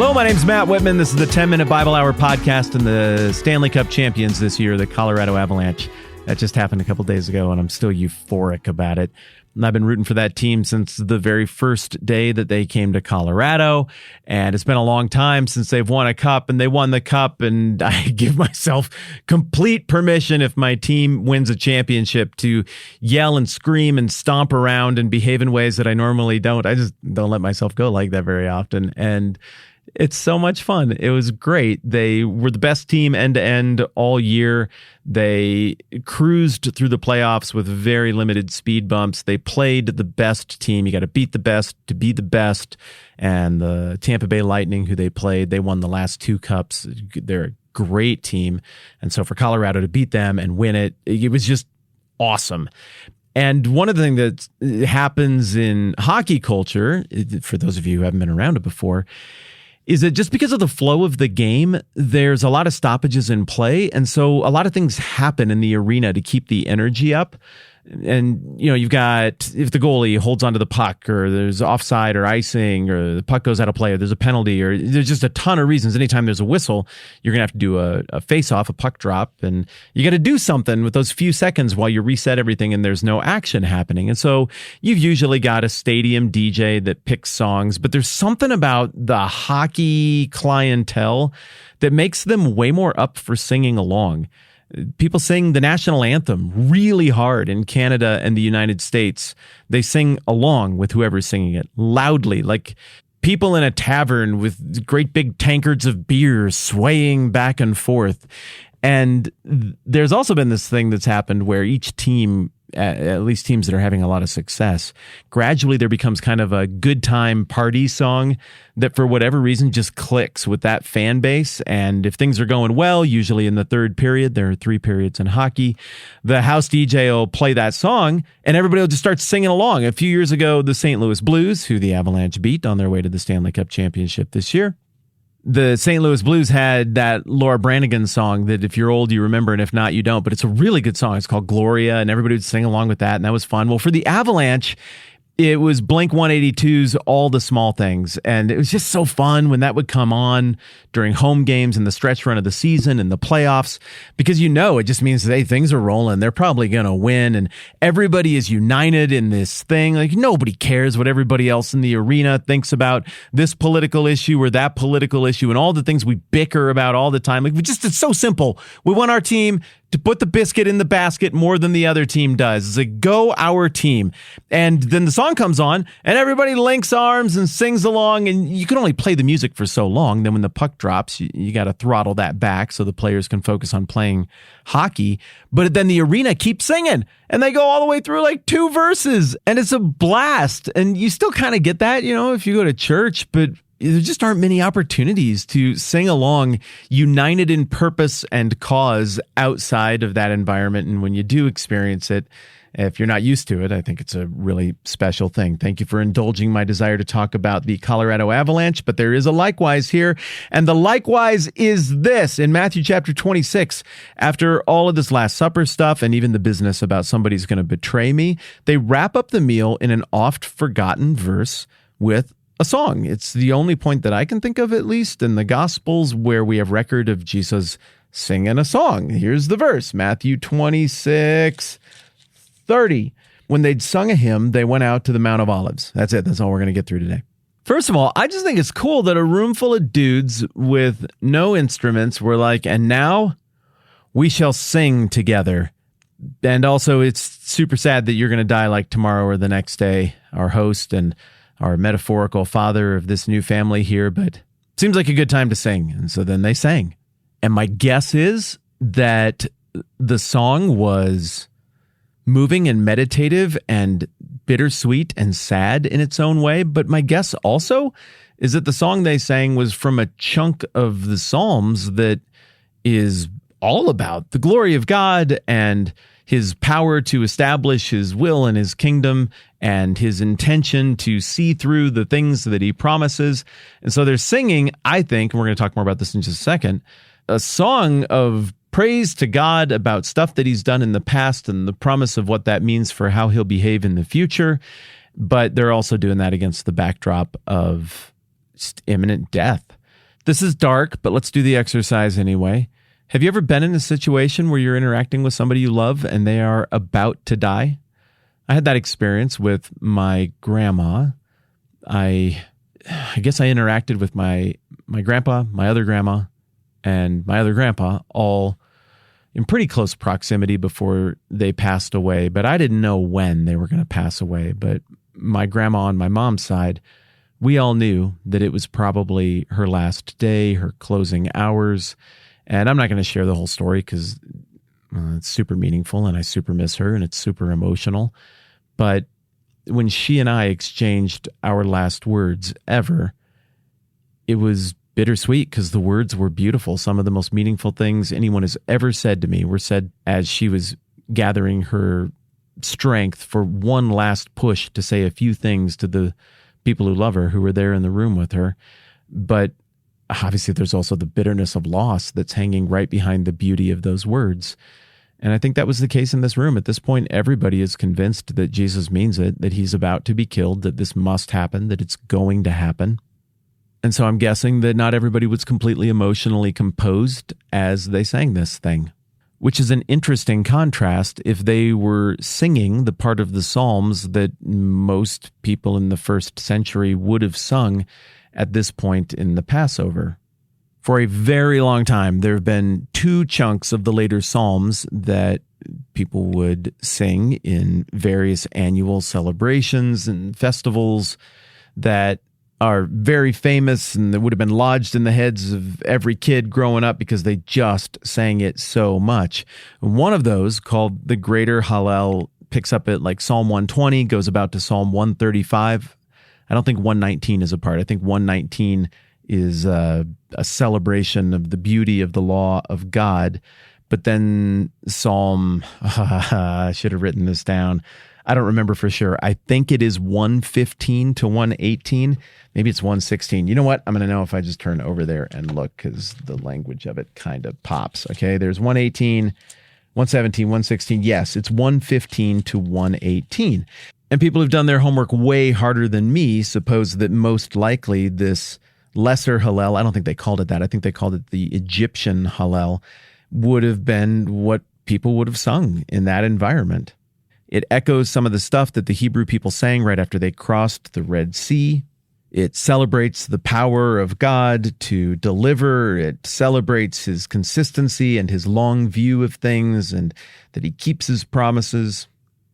Hello, my name's Matt Whitman. This is the 10-Minute Bible Hour podcast, and the Stanley Cup champions this year, the Colorado Avalanche. That just happened a couple days ago, and I'm still euphoric about it. And I've been rooting for that team since the very first day that they came to Colorado, and it's been a long time since they've won a cup, and they won the cup, and I give myself complete permission if my team wins a championship to yell and scream and stomp around and behave in ways that I normally don't. I just don't let myself go like that very often, and it's so much fun. It was great. They were the best team end to end all year. They cruised through the playoffs with very limited speed bumps. They played the best team. You got to beat the best to be the best. And the Tampa Bay Lightning, who they played, they won the last two cups. They're a great team. And so for Colorado to beat them and win it, it was just awesome. And one of the things that happens in hockey culture, for those of you who haven't been around it before, is that just because of the flow of the game, there's a lot of stoppages in play. And so a lot of things happen in the arena to keep the energy up. And, you know, you've got, if the goalie holds onto the puck, or there's offside or icing, or the puck goes out of play, or there's a penalty, or there's just a ton of reasons. Anytime there's a whistle, you're going to have to do a face-off, a puck drop, and you got to do something with those few seconds while you reset everything and there's no action happening. And so you've usually got a stadium DJ that picks songs, but there's something about the hockey clientele that makes them way more up for singing along. People sing the national anthem really hard in Canada and the United States. They sing along with whoever's singing it loudly, like people in a tavern with great big tankards of beer swaying back and forth. And there's also been this thing that's happened where each team, at least teams that are having a lot of success, gradually there becomes kind of a good time party song that for whatever reason just clicks with that fan base. And if things are going well, usually in the third period, there are 3 periods in hockey, the house DJ will play that song and everybody will just start singing along. A few years ago, the St. Louis Blues, who the Avalanche beat on their way to the Stanley Cup championship this year, the St. Louis Blues had that Laura Branigan song that if you're old, you remember, and if not, you don't. But it's a really good song. It's called Gloria, and everybody would sing along with that, and that was fun. Well, for the Avalanche, it was Blink-182's All the Small Things, and it was just so fun when that would come on during home games and the stretch run of the season and the playoffs, because you know it just means that, hey, things are rolling. They're probably going to win, and everybody is united in this thing. Like, nobody cares what everybody else in the arena thinks about this political issue or that political issue and all the things we bicker about all the time. Like, it's so simple. We want our team to put the biscuit in the basket more than the other team does. It's like, go our team. And then the song comes on and everybody links arms and sings along, and you can only play the music for so long. Then when the puck drops, you got to throttle that back so the players can focus on playing hockey. But then the arena keeps singing and they go all the way through like 2 verses, and it's a blast. And you still kind of get that, you know, if you go to church, but there just aren't many opportunities to sing along united in purpose and cause outside of that environment. And when you do experience it, if you're not used to it, I think it's a really special thing. Thank you for indulging my desire to talk about the Colorado Avalanche, but there is a likewise here. And the likewise is this: in Matthew chapter 26, after all of this Last Supper stuff and even the business about somebody's going to betray me, they wrap up the meal in an oft forgotten verse with a song. It's the only point that I can think of, at least in the Gospels, where we have record of Jesus singing a song. Here's the verse, Matthew 26:30. When they'd sung a hymn, they went out to the Mount of Olives. That's it. That's all we're going to get through today. First of all, I just think it's cool that a room full of dudes with no instruments were like, and now we shall sing together. And also, it's super sad that you're going to die like tomorrow or the next day, our host and our metaphorical father of this new family here, but it seems like a good time to sing. And so then they sang. And my guess is that the song was moving and meditative and bittersweet and sad in its own way. But my guess also is that the song they sang was from a chunk of the Psalms that is all about the glory of God and his power to establish his will and his kingdom and his intention to see through the things that he promises. And so they're singing, I think, and we're going to talk more about this in just a second, a song of praise to God about stuff that he's done in the past and the promise of what that means for how he'll behave in the future. But they're also doing that against the backdrop of imminent death. This is dark, but let's do the exercise anyway. Have you ever been in a situation where you're interacting with somebody you love and they are about to die? I had that experience with my grandma. I guess I interacted with my grandpa, my other grandma, and my other grandpa all in pretty close proximity before they passed away. But I didn't know when they were going to pass away. But my grandma on my mom's side, we all knew that it was probably her last day, her closing hours. And I'm not going to share the whole story because it's super meaningful and I super miss her and it's super emotional. But when she and I exchanged our last words ever, it was bittersweet because the words were beautiful. Some of the most meaningful things anyone has ever said to me were said as she was gathering her strength for one last push to say a few things to the people who love her, who were there in the room with her. But obviously there's also the bitterness of loss that's hanging right behind the beauty of those words. And I think that was the case in this room. At this point, everybody is convinced that Jesus means it, that he's about to be killed, that this must happen, that it's going to happen. And so I'm guessing that not everybody was completely emotionally composed as they sang this thing, which is an interesting contrast if they were singing the part of the Psalms that most people in the first century would have sung at this point in the Passover. For a very long time, there have been two chunks of the later Psalms that people would sing in various annual celebrations and festivals that are very famous and that would have been lodged in the heads of every kid growing up because they just sang it so much. One of those, called the Greater Hallel, picks up at like Psalm 120, goes about to Psalm 135. I don't think 119 is a part. I think 119 is a celebration of the beauty of the law of God. But then Psalm, I should have written this down. I don't remember for sure. I think it is 115 to 118. Maybe it's 116. You know what? I'm going to know if I just turn over there and look because the language of it kind of pops. Okay, there's 118, 117, 116. Yes, it's 115 to 118. And people who've done their homework way harder than me suppose that most likely this lesser Hallel, I don't think they called it that. I think they called it the Egyptian Hallel, would have been what people would have sung in that environment. It echoes some of the stuff that the Hebrew people sang right after they crossed the Red Sea. It celebrates the power of God to deliver. It celebrates his consistency and his long view of things and that he keeps his promises.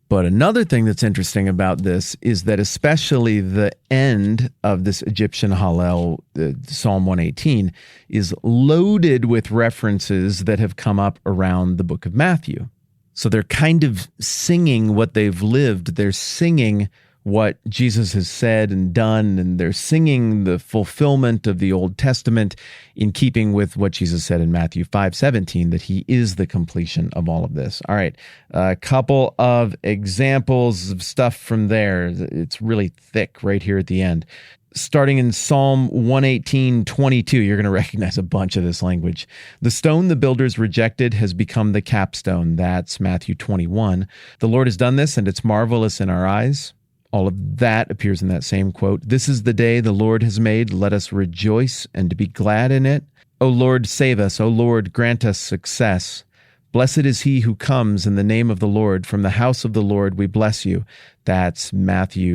But another thing that's interesting about this is that especially the end of this Egyptian Hallel, Psalm 118, is loaded with references that have come up around the book of Matthew. So they're kind of singing what they've lived. They're singing what Jesus has said and done, and they're singing the fulfillment of the Old Testament in keeping with what Jesus said in Matthew 5:17, that he is the completion of all of this. All right, a couple of examples of stuff from there. It's really thick right here at the end. Starting in Psalm 118:22, you're going to recognize a bunch of this language. The stone the builders rejected has become the capstone. That's Matthew 21. The Lord has done this, and it's marvelous in our eyes. All of that appears in that same quote. This is the day the Lord has made. Let us rejoice and be glad in it. O Lord, save us. O Lord, grant us success. Blessed is he who comes in the name of the Lord. From the house of the Lord we bless you. That's Matthew,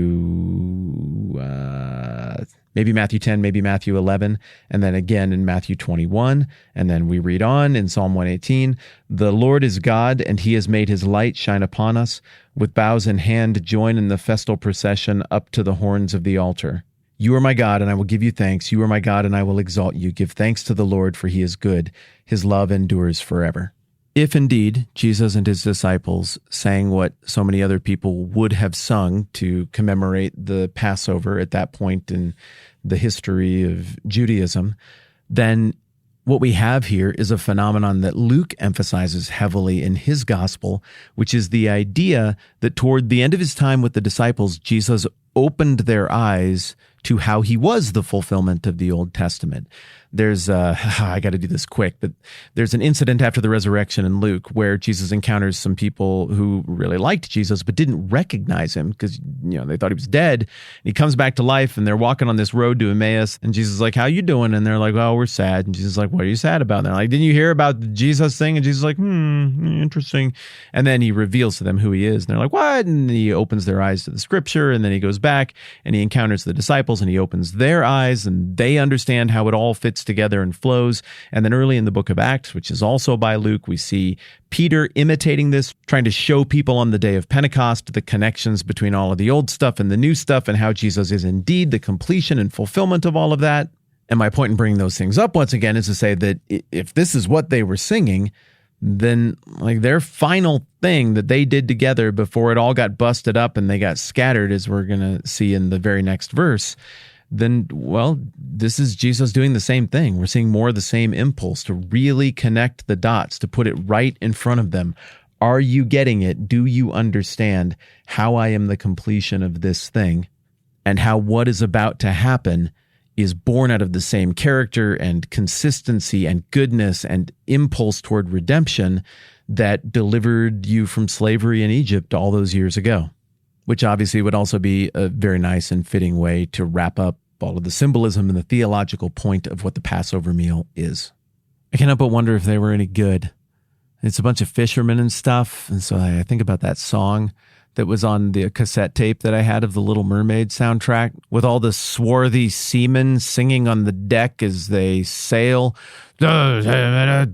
maybe Matthew 10, maybe Matthew 11, and then again in Matthew 21. And then we read on in Psalm 118, the Lord is God, and he has made his light shine upon us. With bows in hand, join in the festal procession up to the horns of the altar. You are my God, and I will give you thanks. You are my God, and I will exalt you. Give thanks to the Lord, for he is good. His love endures forever. If indeed Jesus and his disciples sang what so many other people would have sung to commemorate the Passover at that point in the history of Judaism, then what we have here is a phenomenon that Luke emphasizes heavily in his gospel, which is the idea that toward the end of his time with the disciples, Jesus opened their eyes to how he was the fulfillment of the Old Testament. There's, I got to do this quick, but there's an incident after the resurrection in Luke where Jesus encounters some people who really liked Jesus but didn't recognize him because, they thought he was dead. And he comes back to life and they're walking on this road to Emmaus and Jesus is like, how you doing? And they're like, oh, we're sad. And Jesus is like, what are you sad about? And they're like, didn't you hear about the Jesus thing? And Jesus is like, interesting. And then he reveals to them who he is. And they're like, what? And he opens their eyes to the scripture. And then he goes back and he encounters the disciples and he opens their eyes and they understand how it all fits together and flows. And then early in the book of Acts, which is also by Luke, we see Peter imitating this, trying to show people on the day of Pentecost the connections between all of the old stuff and the new stuff and how Jesus is indeed the completion and fulfillment of all of that. And my point in bringing those things up once again is to say that if this is what they were singing, then like their final thing that they did together before it all got busted up and they got scattered, as we're going to see in the very next verse, then, well, this is Jesus doing the same thing. We're seeing more of the same impulse to really connect the dots, to put it right in front of them. Are you getting it? Do you understand how I am the completion of this thing and how what is about to happen is born out of the same character and consistency and goodness and impulse toward redemption that delivered you from slavery in Egypt all those years ago? Which obviously would also be a very nice and fitting way to wrap up all of the symbolism and the theological point of what the Passover meal is. I can't help but wonder if they were any good. It's a bunch of fishermen and stuff, and so I think about that song that was on the cassette tape that I had of the Little Mermaid soundtrack, with all the swarthy seamen singing on the deck as they sail. The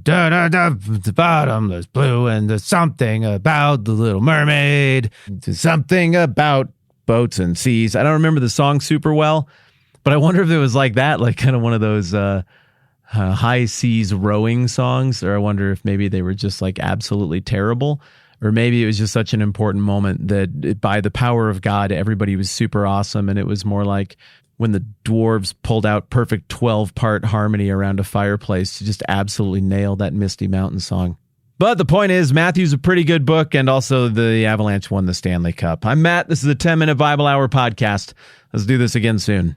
bottomless blue, and there's something about the Little Mermaid. There's something about boats and seas. I don't remember the song super well, but I wonder if it was like that, like kind of one of those high seas rowing songs, or I wonder if maybe they were just like absolutely terrible. Or maybe it was just such an important moment that by the power of God, everybody was super awesome. And it was more like when the dwarves pulled out perfect 12-part harmony around a fireplace to just absolutely nail that Misty Mountain song. But the point is, Matthew's a pretty good book, and also the Avalanche won the Stanley Cup. I'm Matt. This is the 10-Minute Bible Hour podcast. Let's do this again soon.